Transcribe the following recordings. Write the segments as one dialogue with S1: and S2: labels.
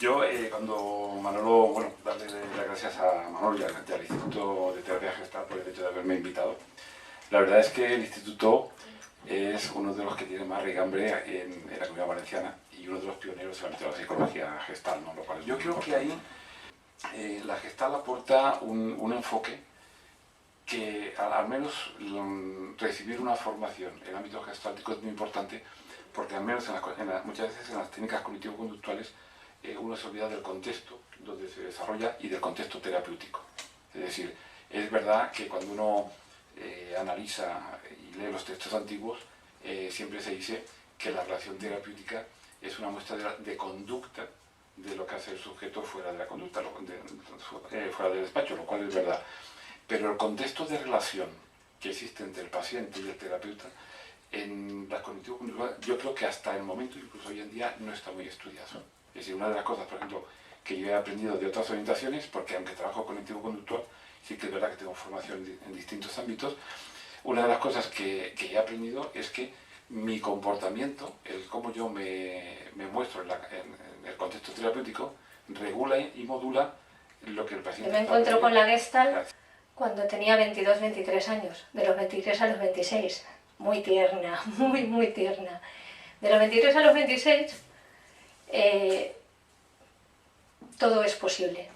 S1: Yo, cuando Manolo, bueno, darle las gracias a Manolo y al Instituto de Terapia Gestal por el hecho de haberme invitado. La verdad es que el Instituto es uno de los que tiene más raigambre en la Comunidad Valenciana y uno de los pioneros en el ámbito de la psicología gestal, ¿no? Lo cual yo creo que ahí la gestal aporta un enfoque que al menos recibir una formación en el ámbito gestáltico es muy importante, porque al menos muchas veces en las técnicas cognitivo-conductuales uno se olvida del contexto donde se desarrolla y del contexto terapéutico. Es decir, es verdad que cuando uno analiza y lee los textos antiguos, siempre se dice que la relación terapéutica es una muestra de conducta de lo que hace el sujeto fuera de la conducta, fuera del despacho, lo cual es verdad. Pero el contexto de relación que existe entre el paciente y el terapeuta en las cognitivo-conductuales, yo creo que hasta el momento, incluso hoy en día, no está muy estudiado. Es decir, una de las cosas, por ejemplo, que yo he aprendido de otras orientaciones, porque aunque trabajo cognitivo-conductual, sí que es verdad que tengo formación en distintos ámbitos, una de las cosas que he aprendido es que mi comportamiento, el cómo yo me muestro en el contexto terapéutico, regula y modula lo que el paciente
S2: Yo me encuentro con la Gestalt cuando tenía 22, 23 años, de los 23 a los 26, muy tierna, muy tierna. De los 23 a los 26, todo es posible.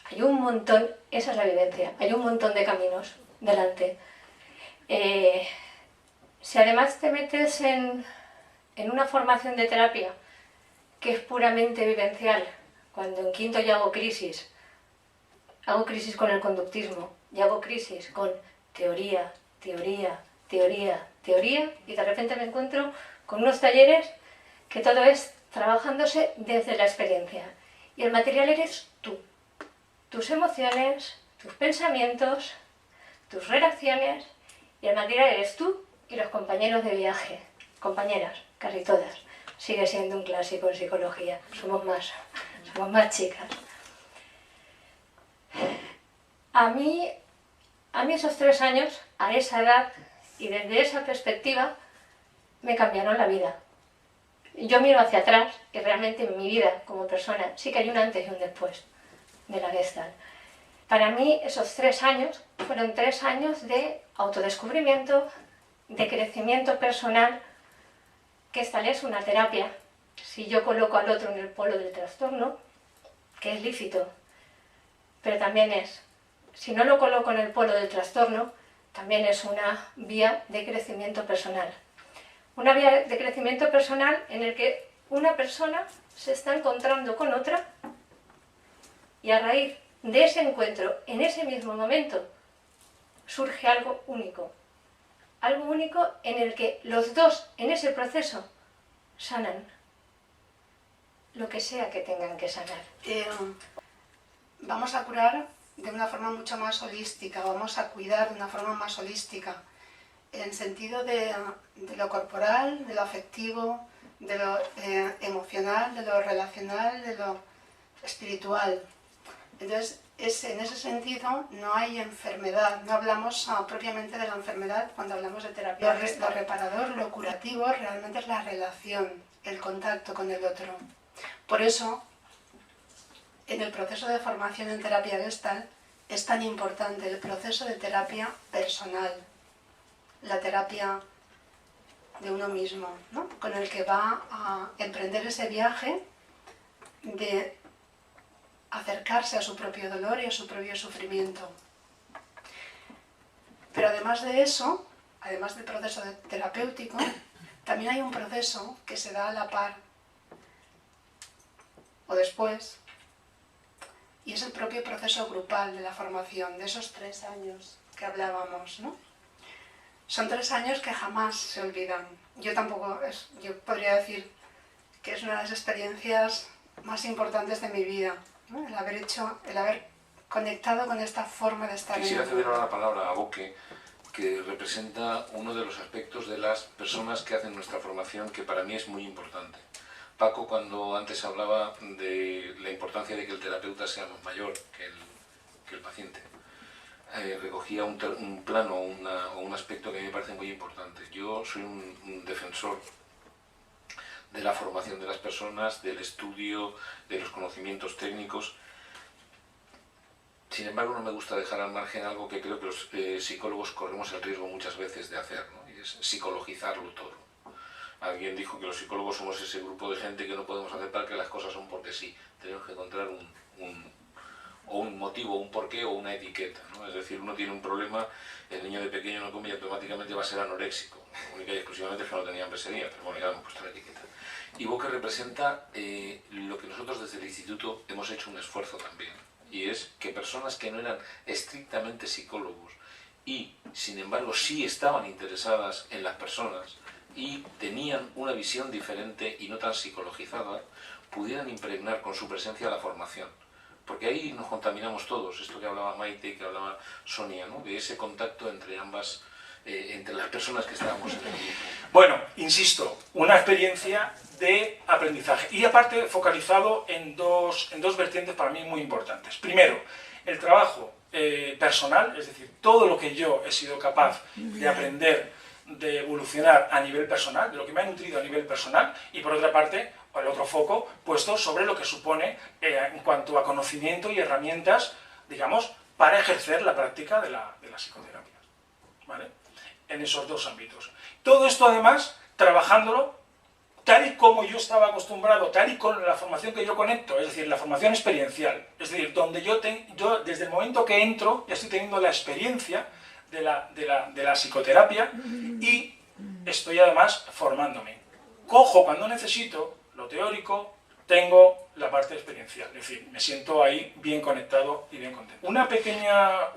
S2: Hay un montón, esa es la vivencia, hay un montón de caminos delante. Si además te metes en una formación de terapia que es puramente vivencial, cuando en quinto ya hago crisis con el conductismo, y hago crisis con teoría, teoría, teoría, teoría, y de repente me encuentro con unos talleres que todo es trabajándose desde la experiencia. Y el material eres tú, tus emociones, tus pensamientos, tus relaciones, y el material eres tú y los compañeros de viaje, compañeras, casi todas. Sigue siendo un clásico en psicología, somos más chicas. A mí esos 3 años, a esa edad y desde esa perspectiva, me cambiaron la vida. Yo miro hacia atrás y realmente en mi vida como persona sí que hay un antes y un después de la Gestalt. Para mí esos 3 años fueron 3 años de autodescubrimiento, de crecimiento personal. Gestalt es una terapia. Si yo coloco al otro en el polo del trastorno, que es lícito, pero también es, si no lo coloco en el polo del trastorno, también es una vía de crecimiento personal. Una vía de crecimiento personal en el que una persona se está encontrando con otra y a raíz de ese encuentro, en ese mismo momento, surge algo único. Algo único en el que los dos, en ese proceso, sanan lo que sea que tengan que sanar.
S3: Vamos a curar de una forma mucho más holística, vamos a cuidar de una forma más holística, en el sentido de lo corporal, de lo afectivo, de lo emocional, de lo relacional, de lo espiritual. Entonces, en ese sentido no hay enfermedad, no hablamos propiamente de la enfermedad cuando hablamos de terapia. Lo reparador, lo curativo, realmente es la relación, el contacto con el otro. Por eso, en el proceso de formación en terapia Gestalt es tan importante el proceso de terapia personal, la terapia de uno mismo, ¿no? Con el que va a emprender ese viaje de acercarse a su propio dolor y a su propio sufrimiento. Pero además de eso, además del proceso terapéutico, también hay un proceso que se da a la par o después, y es el propio proceso grupal de la formación, de esos 3 años que hablábamos, ¿no? Son 3 años que jamás se olvidan. Yo podría decir que es una de las experiencias más importantes de mi vida, ¿no? El haber conectado con esta forma de estar.
S4: Quisiera ceder ahora la palabra a Boque, que representa uno de los aspectos de las personas que hacen nuestra formación que para mí es muy importante. Paco, cuando antes hablaba de la importancia de que el terapeuta sea más mayor que el paciente, recogía un plano o un aspecto que a mí me parece muy importante. Yo soy un defensor de la formación de las personas, del estudio, de los conocimientos técnicos. Sin embargo, no me gusta dejar al margen algo que creo que los psicólogos corremos el riesgo muchas veces de hacer, ¿no? Y es psicologizarlo todo. Alguien dijo que los psicólogos somos ese grupo de gente que no podemos aceptar que las cosas son porque sí. Tenemos que encontrar un motivo, un porqué o una etiqueta, ¿no? Es decir, uno tiene un problema, el niño de pequeño no come y automáticamente va a ser anoréxico. Única y exclusivamente es que no tenía hambre ese día, pero bueno, ya le hemos puesto la etiqueta. Y Boque representa lo que nosotros desde el instituto hemos hecho un esfuerzo también. Y es que personas que no eran estrictamente psicólogos y, sin embargo, sí estaban interesadas en las personas y tenían una visión diferente y no tan psicologizada, pudieran impregnar con su presencia la formación. Porque ahí nos contaminamos todos, esto que hablaba Maite, que hablaba Sonia, ¿no? De ese contacto entre ambas, entre las personas que estábamos en el grupo.
S5: Bueno, insisto, una experiencia de aprendizaje y aparte focalizado en dos vertientes para mí muy importantes. Primero, el trabajo personal, es decir, todo lo que yo he sido capaz de aprender, de evolucionar a nivel personal, de lo que me ha nutrido a nivel personal, y por otra parte, el otro foco puesto sobre lo que supone en cuanto a conocimiento y herramientas, digamos, para ejercer la práctica de la psicoterapia, ¿vale? En esos dos ámbitos. Todo esto además, trabajándolo tal y como yo estaba acostumbrado, tal y con la formación que yo conecto, es decir, la formación experiencial, es decir, donde yo desde el momento que entro ya estoy teniendo la experiencia de la psicoterapia y estoy además formándome. Cojo cuando necesito lo teórico, tengo la parte experiencial, es decir, me siento ahí bien conectado y bien contento. Una pequeña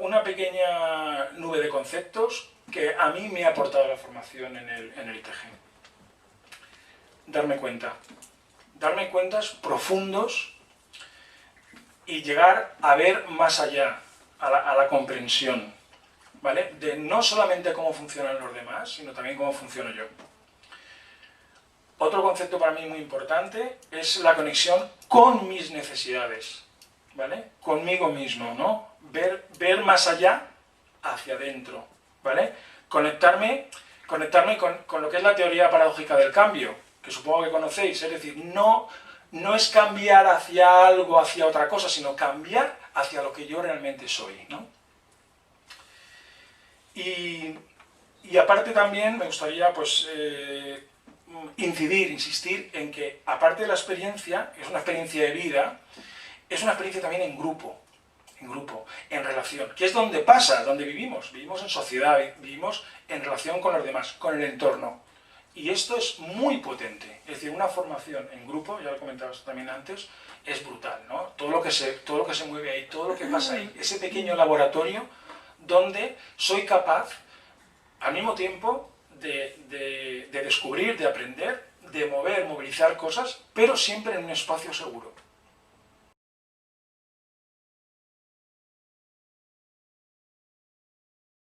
S5: nube de conceptos que a mí me ha aportado la formación en el ITG. Darme cuentas profundos y llegar a ver más allá, a la comprensión, ¿vale? De no solamente cómo funcionan los demás, sino también cómo funciono yo. Otro concepto para mí muy importante es la conexión con mis necesidades, ¿vale? Conmigo mismo, ¿no? Ver más allá hacia adentro, ¿vale? Conectarme con lo que es la teoría paradójica del cambio, que supongo que conocéis, es decir, no es cambiar hacia algo, hacia otra cosa, sino cambiar hacia lo que yo realmente soy, ¿no? Y aparte también me gustaría, pues, insistir en que, aparte de la experiencia, es una experiencia de vida, es una experiencia también en grupo, en relación, que es donde pasa, donde vivimos en sociedad, vivimos en relación con los demás, con el entorno. Y esto es muy potente, es decir, una formación en grupo, ya lo comentabas también antes, es brutal, ¿no? Todo lo que se mueve ahí, todo lo que pasa ahí, ese pequeño laboratorio donde soy capaz, al mismo tiempo, de descubrir, de aprender, de movilizar cosas, pero siempre en un espacio seguro.